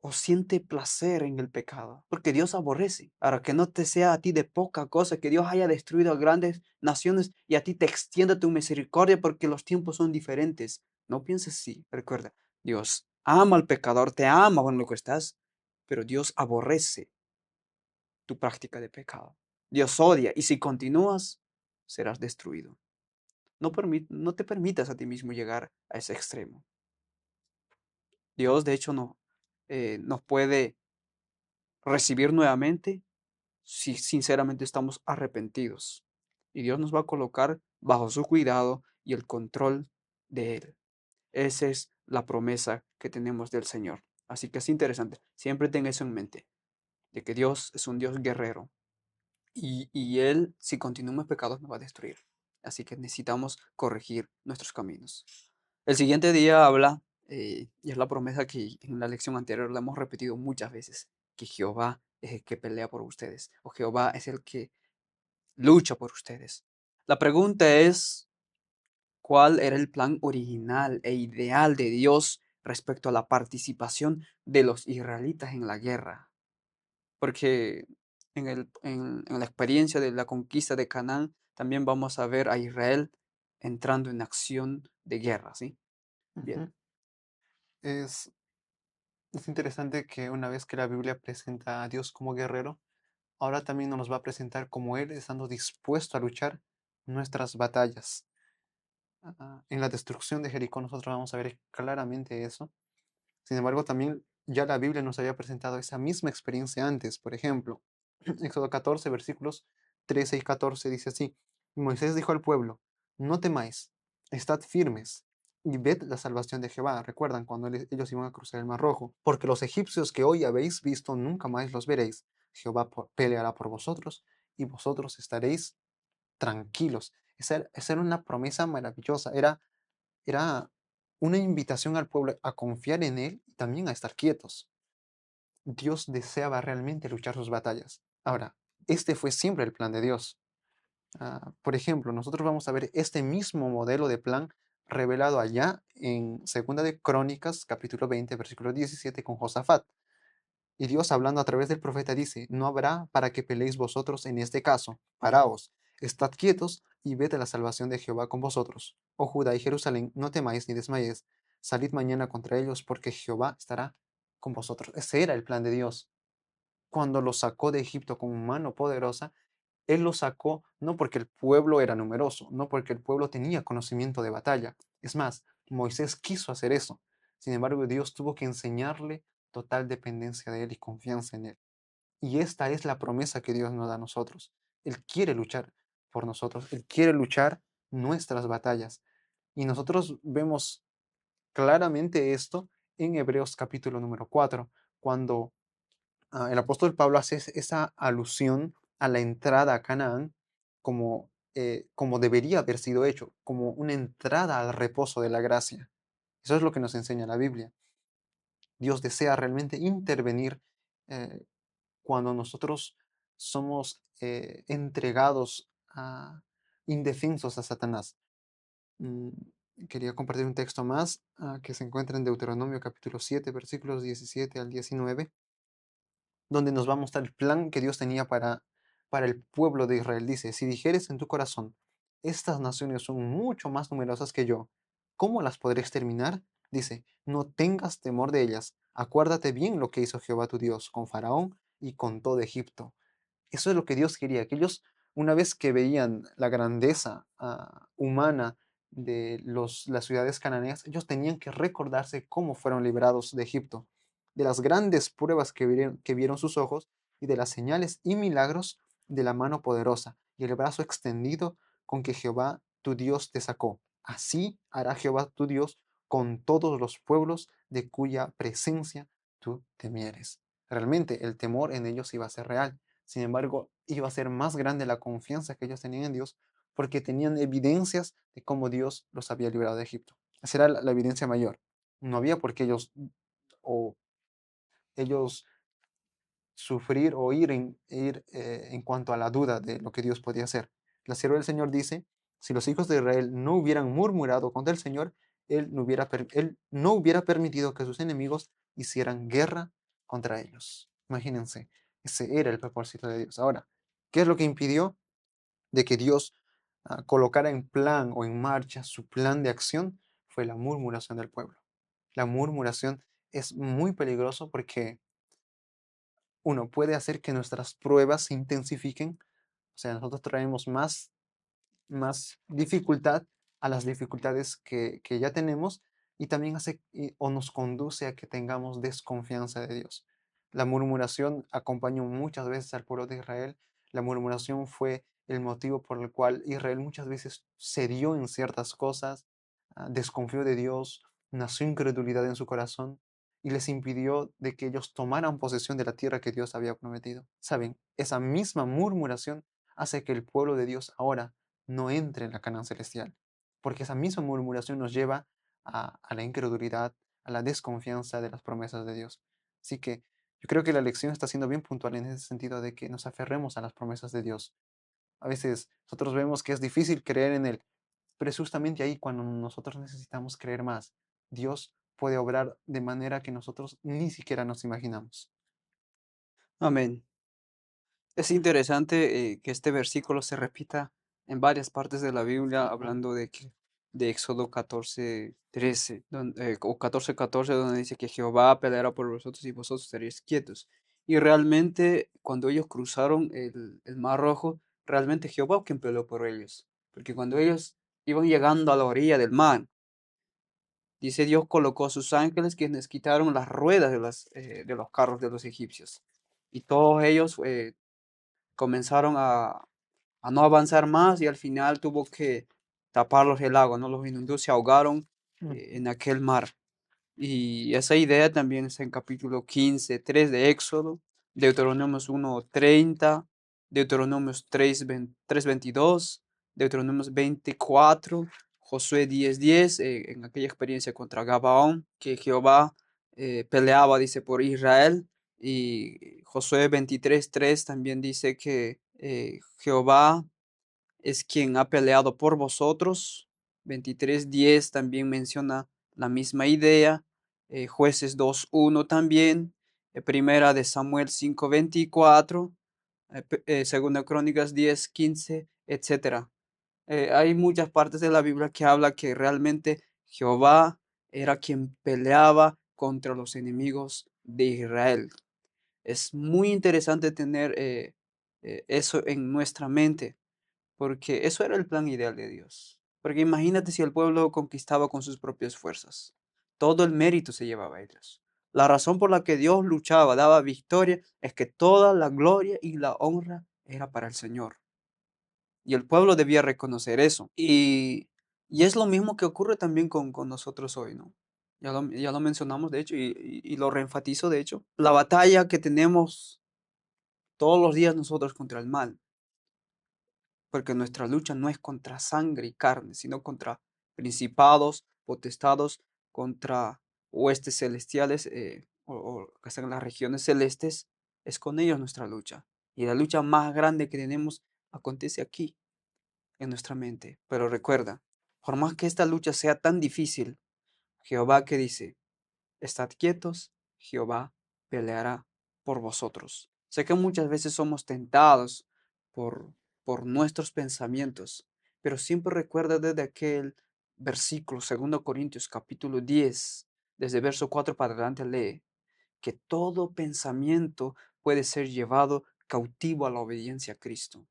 o siente placer en el pecado, porque Dios aborrece. Ahora, que no te sea a ti de poca cosa que Dios haya destruido a grandes naciones y a ti te extienda tu misericordia porque los tiempos son diferentes. No pienses así, recuerda, Dios ama al pecador, te ama con lo que estás, pero Dios aborrece tu práctica de pecado. Dios odia y si continúas, serás destruido. No te permitas a ti mismo llegar a ese extremo. Dios, de hecho, no, nos puede recibir nuevamente si sinceramente estamos arrepentidos. Y Dios nos va a colocar bajo su cuidado y el control de Él. Esa es la promesa que tenemos del Señor. Así que es interesante. Siempre ten eso en mente, de que Dios es un Dios guerrero. Y Él, si continuamos pecados, nos va a destruir. Así que necesitamos corregir nuestros caminos. El siguiente día habla, y es la promesa que en la lección anterior la hemos repetido muchas veces, que Jehová es el que pelea por ustedes, o Jehová es el que lucha por ustedes. La pregunta es, ¿cuál era el plan original e ideal de Dios respecto a la participación de los israelitas en la guerra? Porque en la experiencia de la conquista de Canaán, también vamos a ver a Israel entrando en acción de guerra, ¿sí? Bien. Ujú. Es, es interesante que una vez que la Biblia presenta a Dios como guerrero, ahora también nos va a presentar como Él estando dispuesto a luchar nuestras batallas. En la destrucción de Jericó nosotros vamos a ver claramente eso. Sin embargo, también ya la Biblia nos había presentado esa misma experiencia antes. Por ejemplo, Éxodo 14, versículos 13 y 14 dice así: Moisés dijo al pueblo, no temáis, estad firmes y ved la salvación de Jehová. Recuerdan cuando ellos iban a cruzar el Mar Rojo, porque los egipcios que hoy habéis visto nunca más los veréis. Jehová peleará por vosotros y vosotros estaréis tranquilos. Esa era una promesa maravillosa, era una invitación al pueblo a confiar en él y también a estar quietos. Dios deseaba realmente luchar sus batallas. Ahora, este fue siempre el plan de Dios. Por ejemplo, nosotros vamos a ver este mismo modelo de plan revelado allá en Segunda de Crónicas, capítulo 20, versículo 17, con Josafat. Y Dios, hablando a través del profeta, dice: No habrá para que peleéis vosotros en este caso. Paraos, estad quietos y ved a la salvación de Jehová con vosotros. Oh Judá y Jerusalén, no temáis ni desmayéis. Salid mañana contra ellos, porque Jehová estará con vosotros. Ese era el plan de Dios. Cuando los sacó de Egipto con mano poderosa, Él los sacó no porque el pueblo era numeroso, no porque el pueblo tenía conocimiento de batalla. Es más, Moisés quiso hacer eso. Sin embargo, Dios tuvo que enseñarle total dependencia de Él y confianza en Él. Y esta es la promesa que Dios nos da a nosotros. Él quiere luchar por nosotros, Él quiere luchar nuestras batallas. Y nosotros vemos claramente esto en Hebreos capítulo número 4 cuando el apóstol Pablo hace esa alusión a la entrada a Canaán como debería haber sido hecho, como una entrada al reposo de la gracia. Eso es lo que nos enseña la Biblia. Dios desea realmente intervenir eh, cuando nosotros somos entregados indefensos a Satanás. Mm, Quería compartir un texto más que se encuentra en Deuteronomio capítulo 7, versículos 17 al 19, donde nos va a mostrar el plan que Dios tenía para el pueblo de Israel. Dice: Si dijeres en tu corazón, estas naciones son mucho más numerosas que yo, ¿cómo las podré exterminar? Dice: no tengas temor de ellas, acuérdate bien lo que hizo Jehová tu Dios con Faraón y con todo Egipto. Eso es lo que Dios quería, que ellos, una vez que veían la grandeza humana de las ciudades cananeas, ellos tenían que recordarse cómo fueron liberados de Egipto, de las grandes pruebas que vieron sus ojos y de las señales y milagros de la mano poderosa y el brazo extendido con que Jehová tu Dios te sacó. Así hará Jehová tu Dios con todos los pueblos de cuya presencia tú temieres. Realmente el temor en ellos iba a ser real, Sin embargo, iba a ser más grande la confianza que ellos tenían en Dios porque tenían evidencias de cómo Dios los había librado de Egipto. Esa era la evidencia mayor. No había por qué o ellos sufrir o ir en cuanto a la duda de lo que Dios podía hacer. La sierva del Señor dice, si los hijos de Israel no hubieran murmurado contra el Señor, él no hubiera permitido que sus enemigos hicieran guerra contra ellos. Imagínense, ese era el propósito de Dios. Ahora, ¿qué es lo que impidió de que Dios colocara en plan o en marcha su plan de acción? Fue la murmuración del pueblo. La murmuración es muy peligroso porque uno puede hacer que nuestras pruebas se intensifiquen, o sea, nosotros traemos más dificultad a las dificultades que ya tenemos y también o nos conduce a que tengamos desconfianza de Dios. La murmuración acompañó muchas veces al pueblo de Israel. La murmuración fue el motivo por el cual Israel muchas veces cedió en ciertas cosas, desconfió de Dios, nació incredulidad en su corazón y les impidió de que ellos tomaran posesión de la tierra que Dios había prometido. Saben, esa misma murmuración hace que el pueblo de Dios ahora no entre en la Canaán celestial, porque esa misma murmuración nos lleva a la incredulidad, a la desconfianza de las promesas de Dios. Así que yo creo que la lección está siendo bien puntual en ese sentido de que nos aferremos a las promesas de Dios. A veces nosotros vemos que es difícil creer en Él, pero es justamente ahí cuando nosotros necesitamos creer más. Dios puede obrar de manera que nosotros ni siquiera nos imaginamos. Amén. Es interesante que este versículo se repita en varias partes de la Biblia, hablando de Éxodo 14:13 o 14:14, donde dice que Jehová peleará por vosotros y vosotros estaréis quietos. Y realmente, cuando ellos cruzaron el Mar Rojo, realmente Jehová quien peleó por ellos. Porque cuando ellos iban llegando a la orilla del mar, dice Dios colocó a sus ángeles quienes quitaron las ruedas de los carros de los egipcios. Y todos ellos comenzaron a no avanzar más y al final tuvo que taparlos el agua, ¿no? Los inundó, se ahogaron Mm. en aquel mar. Y esa idea también está en capítulo 15:3 de Éxodo, Deuteronomios 1:30, Deuteronomios 3:22, Deuteronomios 24, Josué 10:10, en aquella experiencia contra Gabaón, que Jehová peleaba, dice, por Israel. Y Josué 23:3 también dice que Jehová es quien ha peleado por vosotros. 23:10 también menciona la misma idea. Jueces 2:1 también. Primera de Samuel 5:24. Segunda Crónicas 10:15, etcétera. Hay muchas partes de la Biblia que habla que realmente Jehová era quien peleaba contra los enemigos de Israel. Es muy interesante tener eso en nuestra mente, porque eso era el plan ideal de Dios. Porque imagínate si el pueblo conquistaba con sus propias fuerzas. Todo el mérito se llevaba a ellos. La razón por la que Dios luchaba, daba victoria, es que toda la gloria y la honra era para el Señor. Y el pueblo debía reconocer eso. Y es lo mismo que ocurre también con nosotros hoy, ¿no? Ya lo mencionamos, de hecho, y lo reenfatizo, de hecho. La batalla que tenemos todos los días nosotros contra el mal, porque nuestra lucha no es contra sangre y carne, sino contra principados, potestados, contra huestes celestiales o que están en las regiones celestes, es con ellos nuestra lucha. Y la lucha más grande que tenemos acontece aquí, en nuestra mente. Pero recuerda, por más que esta lucha sea tan difícil, Jehová que dice, estad quietos, Jehová peleará por vosotros. Sé que muchas veces somos tentados por, por nuestros pensamientos, pero siempre recuerda desde aquel versículo, 2 Corintios capítulo 10, desde verso 4 para adelante lee, que todo pensamiento puede ser llevado cautivo a la obediencia a Cristo.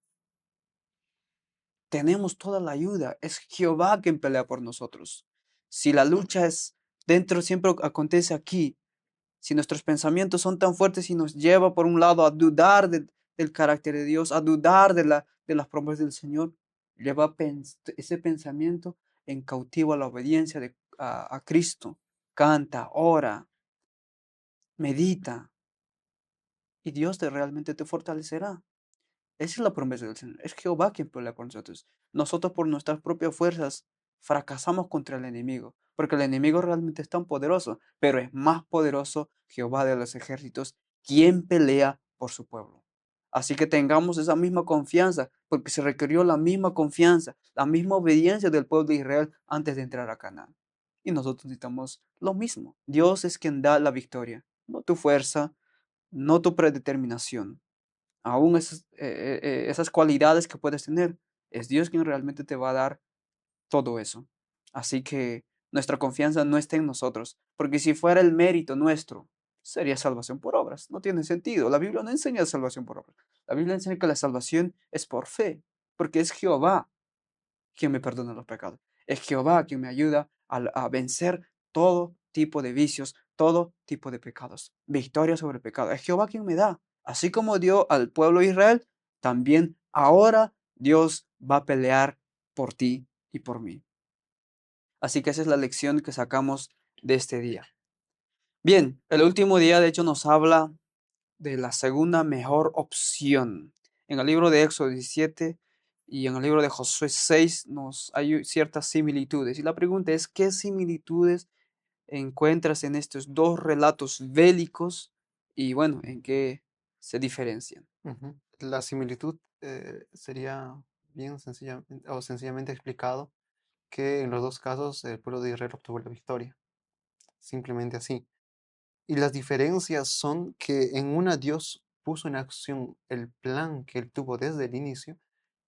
Tenemos toda la ayuda, es Jehová quien pelea por nosotros. Si la lucha es dentro, siempre acontece aquí. Si nuestros pensamientos son tan fuertes y nos lleva por un lado a dudar del carácter de Dios, a dudar de las promesas del Señor, lleva ese pensamiento en cautivo a la obediencia a Cristo. Canta, ora, medita. y Dios realmente te fortalecerá. Esa es la promesa del Señor. Es Jehová quien pelea por nosotros. Nosotros por nuestras propias fuerzas fracasamos contra el enemigo, porque el enemigo realmente es tan poderoso, pero es más poderoso Jehová de los ejércitos, quien pelea por su pueblo. Así que tengamos esa misma confianza, porque se requirió la misma confianza, la misma obediencia del pueblo de Israel antes de entrar a Canaán. Y nosotros necesitamos lo mismo. Dios es quien da la victoria, no tu fuerza, no tu predeterminación. Aún esas cualidades que puedes tener, es Dios quien realmente te va a dar todo eso. Así que nuestra confianza no está en nosotros, porque si fuera el mérito nuestro, sería salvación por obras. No tiene sentido. La Biblia no enseña salvación por obras. La Biblia enseña que la salvación es por fe, porque es Jehová quien me perdona los pecados. Es Jehová quien me ayuda a vencer todo tipo de vicios, todo tipo de pecados. Victoria sobre el pecado. Es Jehová quien me da. Así como dio al pueblo de Israel, también ahora Dios va a pelear por ti y por mí. Así que esa es la lección que sacamos de este día. Bien, el último día de hecho nos habla de la segunda mejor opción. En el libro de Éxodo 17 y en el libro de Josué 6 hay ciertas similitudes. Y la pregunta es, ¿qué similitudes encuentras en estos dos relatos bélicos? Y bueno, ¿en qué se diferencian? Ujú. La similitud sería bien sencilla o sencillamente explicado que en los dos casos el pueblo de Israel obtuvo la victoria, simplemente así. Y las diferencias son que en una Dios puso en acción el plan que él tuvo desde el inicio,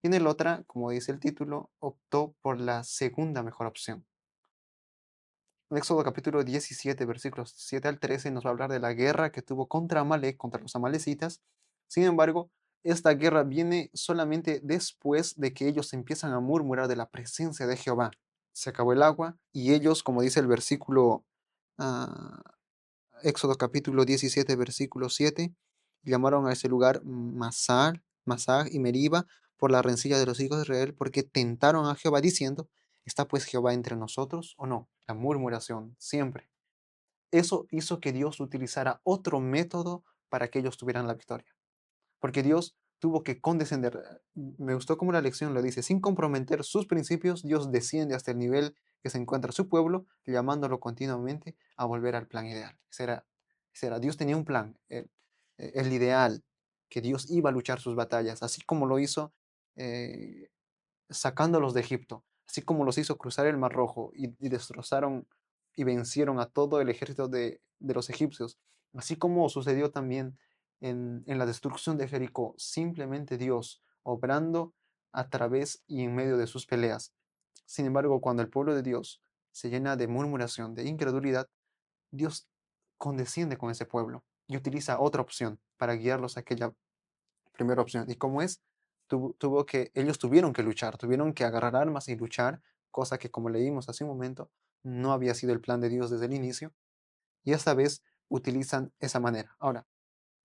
y en el otra, como dice el título, optó por la segunda mejor opción. Éxodo capítulo 17, versículos 7 al 13 nos va a hablar de la guerra que tuvo contra Amalek, contra los amalecitas. Sin embargo, esta guerra viene solamente después de que ellos empiezan a murmurar de la presencia de Jehová. Se acabó el agua y ellos, como dice el versículo ah, Éxodo capítulo 17, versículo 7, llamaron a ese lugar Masar y Meriba por la rencilla de los hijos de Israel, porque tentaron a Jehová diciendo, ¿está pues Jehová entre nosotros o no? La murmuración, siempre. Eso hizo que Dios utilizara otro método para que ellos tuvieran la victoria, porque Dios tuvo que condescender. Me gustó como la lección lo dice, sin comprometer sus principios, Dios desciende hasta el nivel que se encuentra su pueblo, llamándolo continuamente a volver al plan ideal. Dios tenía un plan, el ideal, que Dios iba a luchar sus batallas, así como lo hizo eh, sacándolos de Egipto, así como los hizo cruzar el Mar Rojo y destrozaron y vencieron a todo el ejército de los egipcios, así como sucedió también en la destrucción de Jericó, simplemente Dios obrando a través y en medio de sus peleas. Sin embargo, cuando el pueblo de Dios se llena de murmuración, de incredulidad, Dios condesciende con ese pueblo y utiliza otra opción para guiarlos a aquella primera opción. ¿Y cómo es? Ellos tuvieron que luchar, tuvieron que agarrar armas y luchar, cosa que como leímos hace un momento, no había sido el plan de Dios desde el inicio, y esta vez utilizan esa manera. Ahora,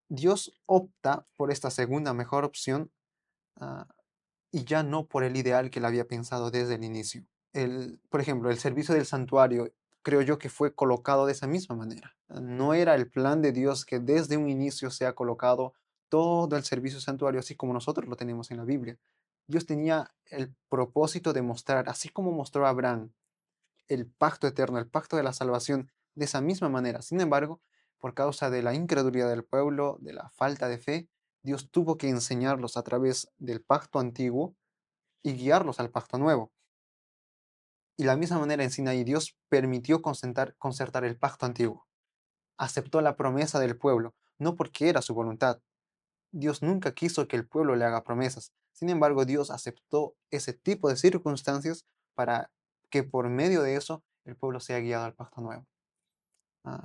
Dios opta por esta segunda mejor opción, ah, y ya no por el ideal que él había pensado desde el inicio. Por ejemplo, el servicio del santuario, creo yo que fue colocado de esa misma manera. No era el plan de Dios que desde un inicio se ha colocado todo el servicio del santuario, así como nosotros lo tenemos en la Biblia. Dios tenía el propósito de mostrar, así como mostró a Abraham, el pacto eterno, el pacto de la salvación, de esa misma manera. Sin embargo, por causa de la incredulidad del pueblo, de la falta de fe, Dios tuvo que enseñarlos a través del pacto antiguo y guiarlos al pacto nuevo. Y la misma manera en Sinaí, Dios permitió concertar el pacto antiguo. Aceptó la promesa del pueblo, no porque era su voluntad. Dios nunca quiso que el pueblo le haga promesas. Sin embargo, Dios aceptó ese tipo de circunstancias para que por medio de eso el pueblo sea guiado al pacto nuevo.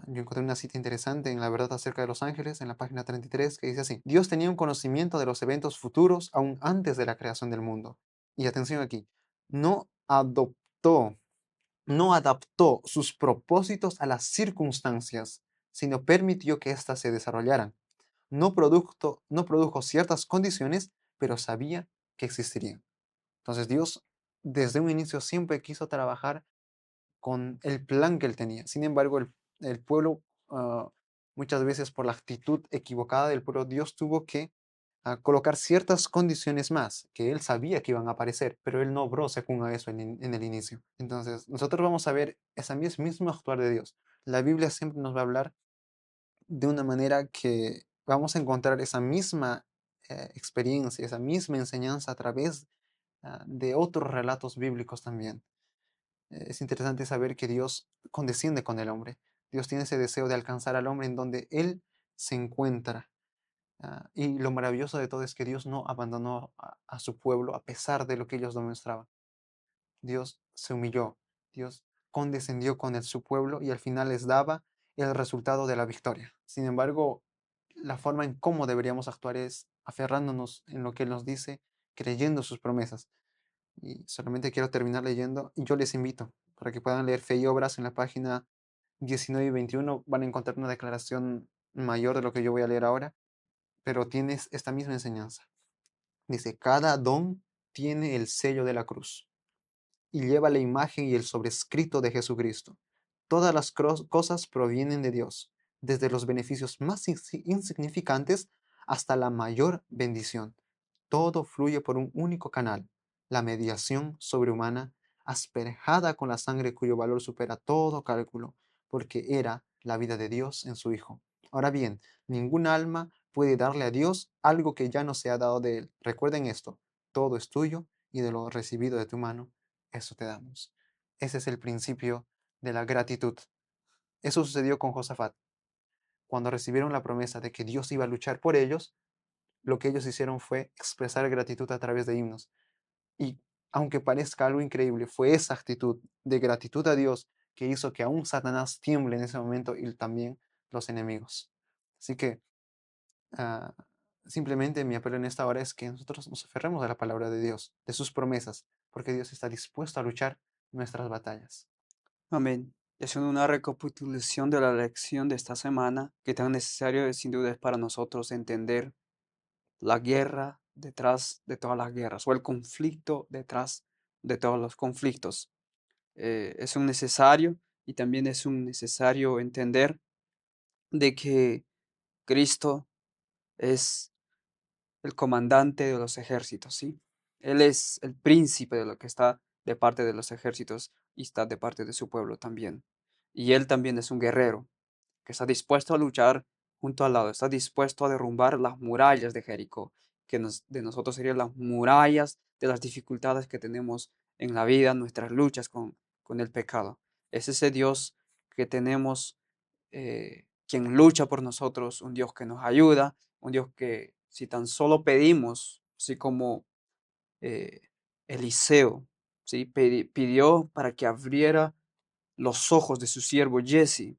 Yo encontré una cita interesante en La Verdad acerca de los ángeles, en la página 33, que dice así: Dios tenía un conocimiento de los eventos futuros aún antes de la creación del mundo. Y atención aquí, no adoptó no adaptó sus propósitos a las circunstancias, sino permitió que éstas se desarrollaran. No produjo ciertas condiciones, pero sabía que existirían. Entonces Dios desde un inicio siempre quiso trabajar con el plan que él tenía. Sin embargo, el pueblo muchas veces por la actitud equivocada del pueblo, Dios tuvo que colocar ciertas condiciones más que él sabía que iban a aparecer, pero él no obró según a eso en el inicio. Entonces, nosotros vamos a ver ese mismo actuar de Dios. La Biblia siempre nos va a hablar de una manera que vamos a encontrar esa misma experiencia, esa misma enseñanza a través de otros relatos bíblicos también. Es interesante saber que Dios condesciende con el hombre. Dios tiene ese deseo de alcanzar al hombre en donde él se encuentra. Y lo maravilloso de todo es que Dios no abandonó a su pueblo a pesar de lo que ellos demostraban. Dios se humilló, Dios condescendió con su pueblo y al final les daba el resultado de la victoria. Sin embargo, la forma en cómo deberíamos actuar es aferrándonos en lo que Él nos dice, creyendo sus promesas. Y solamente quiero terminar leyendo y yo les invito para que puedan leer Fe y Obras en la página 19 y 21. Van a encontrar una declaración mayor de lo que yo voy a leer ahora, pero tienes esta misma enseñanza. Dice, cada don tiene el sello de la cruz y lleva la imagen y el sobrescrito de Jesucristo. Todas las cosas provienen de Dios, desde los beneficios más insignificantes hasta la mayor bendición. Todo fluye por un único canal, la mediación sobrehumana, asperjada con la sangre cuyo valor supera todo cálculo, porque era la vida de Dios en su Hijo. Ahora bien, ningún alma puede darle a Dios algo que ya no se ha dado de él. Recuerden esto, todo es tuyo y de lo recibido de tu mano, eso te damos. Ese es el principio de la gratitud. Eso sucedió con Josafat. Cuando recibieron la promesa de que Dios iba a luchar por ellos, lo que ellos hicieron fue expresar gratitud a través de himnos. Y aunque parezca algo increíble, fue esa actitud de gratitud a Dios que hizo que aún Satanás tiemble en ese momento y también los enemigos. Así que ah, simplemente mi apelo en esta hora es que nosotros nos aferremos a la palabra de Dios, de sus promesas, porque Dios está dispuesto a luchar nuestras batallas. Amén. Y haciendo una recapitulación de la lección de esta semana, que tan necesario sin duda es para nosotros entender la guerra detrás de todas las guerras o el conflicto detrás de todos los conflictos. Es un necesario y también es un necesario entender de que Cristo es el comandante de los ejércitos, ¿sí? Él es el príncipe de lo que está de parte de los ejércitos y está de parte de su pueblo también. Y él también es un guerrero que está dispuesto a luchar junto al lado, está dispuesto a derrumbar las murallas de Jericó, que de nosotros serían las murallas de las dificultades que tenemos en la vida, nuestras luchas con el pecado. Es ese Dios que tenemos, quien lucha por nosotros, un Dios que nos ayuda, un Dios que si tan solo pedimos, así como eh, Eliseo, ¿sí? Pidió para que abriera los ojos de su siervo Jesse,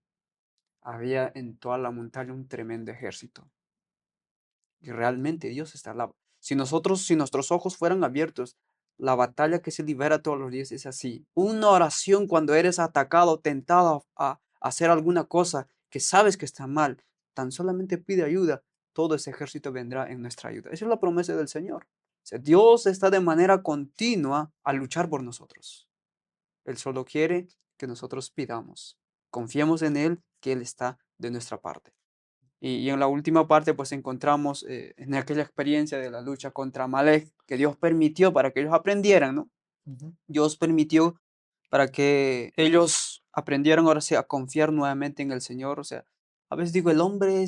había en toda la montaña un tremendo ejército. Y realmente Dios está al lado. Si nuestros ojos fueran abiertos, la batalla que se libera todos los días es así. Una oración cuando eres atacado, tentado a hacer alguna cosa que sabes que está mal, tan solamente pide ayuda, todo ese ejército vendrá en nuestra ayuda. Esa es la promesa del Señor. O sea, Dios está de manera continua a luchar por nosotros. Él solo quiere que nosotros pidamos. Confiemos en Él, que Él está de nuestra parte. Y en la última parte, pues encontramos en aquella experiencia de la lucha contra Amalek, que Dios permitió para que ellos aprendieran, ¿no? Ujú. Dios permitió para que ellos aprendieran ahora sí a confiar nuevamente en el Señor. O sea, a veces digo, el hombre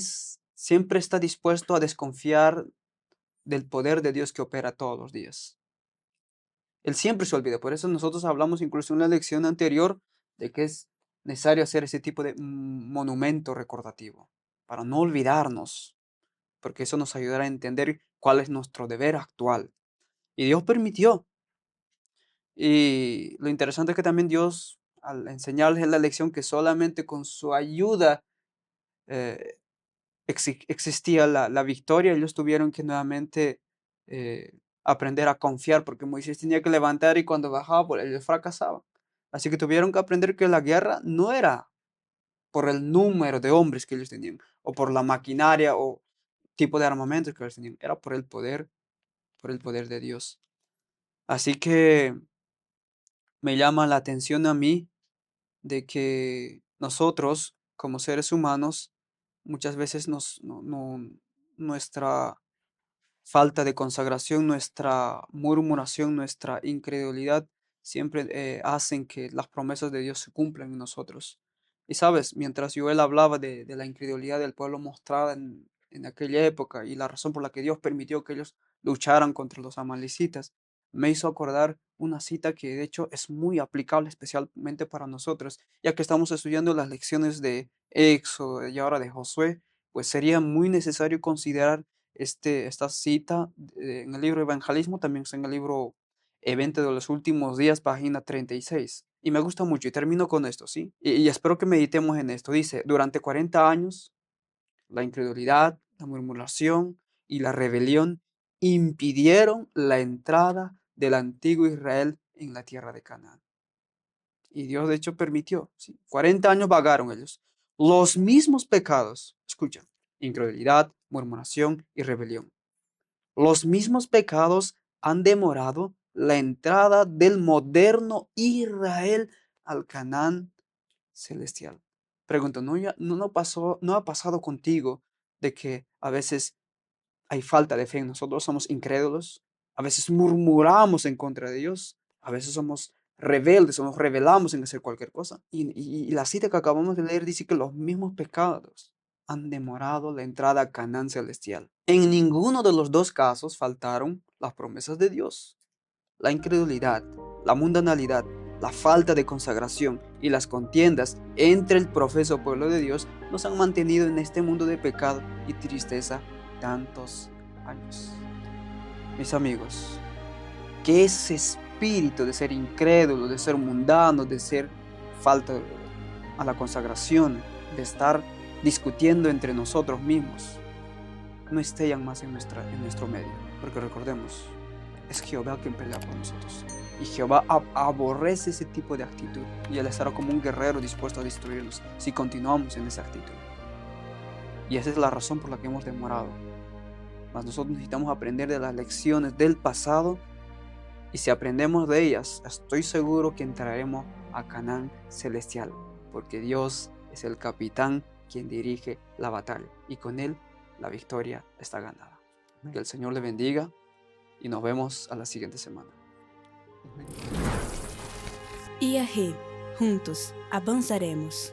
siempre está dispuesto a desconfiar del poder de Dios que opera todos los días. Él siempre se olvida. Por eso nosotros hablamos incluso en la lección anterior de que es necesario hacer ese tipo de monumento recordativo para no olvidarnos, porque eso nos ayudará a entender cuál es nuestro deber actual. Y Dios permitió. Y lo interesante es que también Dios, al enseñarles en la lección que solamente con su ayuda eh, existía la victoria, ellos tuvieron que nuevamente eh, aprender a confiar, porque Moisés tenía que levantar y cuando bajaba, pues ellos fracasaban. Así que tuvieron que aprender que la guerra no era por el número de hombres que ellos tenían, o por la maquinaria o tipo de armamento que ellos tenían, era por el poder de Dios. Así que me llama la atención a mí de que nosotros, como seres humanos, Muchas veces nuestra falta de consagración, nuestra murmuración, nuestra incredulidad siempre hacen que las promesas de Dios se cumplan en nosotros. Y sabes, mientras Joel hablaba de la incredulidad del pueblo mostrada en aquella época y la razón por la que Dios permitió que ellos lucharan contra los amalecitas, me hizo acordar una cita que de hecho es muy aplicable especialmente para nosotros, ya que estamos estudiando las lecciones de Éxodo y ahora de Josué, pues sería muy necesario considerar esta cita en el libro Evangelismo, también está en el libro Evento de los Últimos Días, página 36. Y me gusta mucho, y termino con esto, ¿sí? Y espero que meditemos en esto. Dice, durante 40 años, la incredulidad, la murmuración y la rebelión impidieron la entrada del antiguo Israel en la tierra de Canaán. Y Dios de hecho permitió, ¿sí? 40 años vagaron ellos. Los mismos pecados, escucha, incredulidad, murmuración y rebelión. Los mismos pecados han demorado la entrada del moderno Israel al Canaán celestial. Pregunto, ¿no ha pasado contigo de que a veces hay falta de fe en nosotros, somos incrédulos, a veces murmuramos en contra de Dios, a veces somos rebeldes o nos rebelamos en hacer cualquier cosa? Y la cita que acabamos de leer dice que los mismos pecados han demorado la entrada a Canaán celestial. En ninguno de los dos casos faltaron las promesas de Dios. La incredulidad, la mundanalidad, la falta de consagración y las contiendas entre el profeso pueblo de Dios nos han mantenido en este mundo de pecado y tristeza tantos años. Mis amigos, que ese espíritu de ser incrédulo, de ser mundano, de ser falta a la consagración, de estar discutiendo entre nosotros mismos, no estallan más en nuestro medio, porque recordemos, es Jehová quien pelea por nosotros. Y Jehová aborrece ese tipo de actitud. Y Él estará como un guerrero dispuesto a destruirnos si continuamos en esa actitud. Y esa es la razón por la que hemos demorado. Mas nosotros necesitamos aprender de las lecciones del pasado. Y si aprendemos de ellas, estoy seguro que entraremos a Canaán celestial. Porque Dios es el capitán quien dirige la batalla. Y con Él la victoria está ganada. Que el Señor le bendiga. Y nos vemos a la siguiente semana. Amén. IAG, juntos avanzaremos.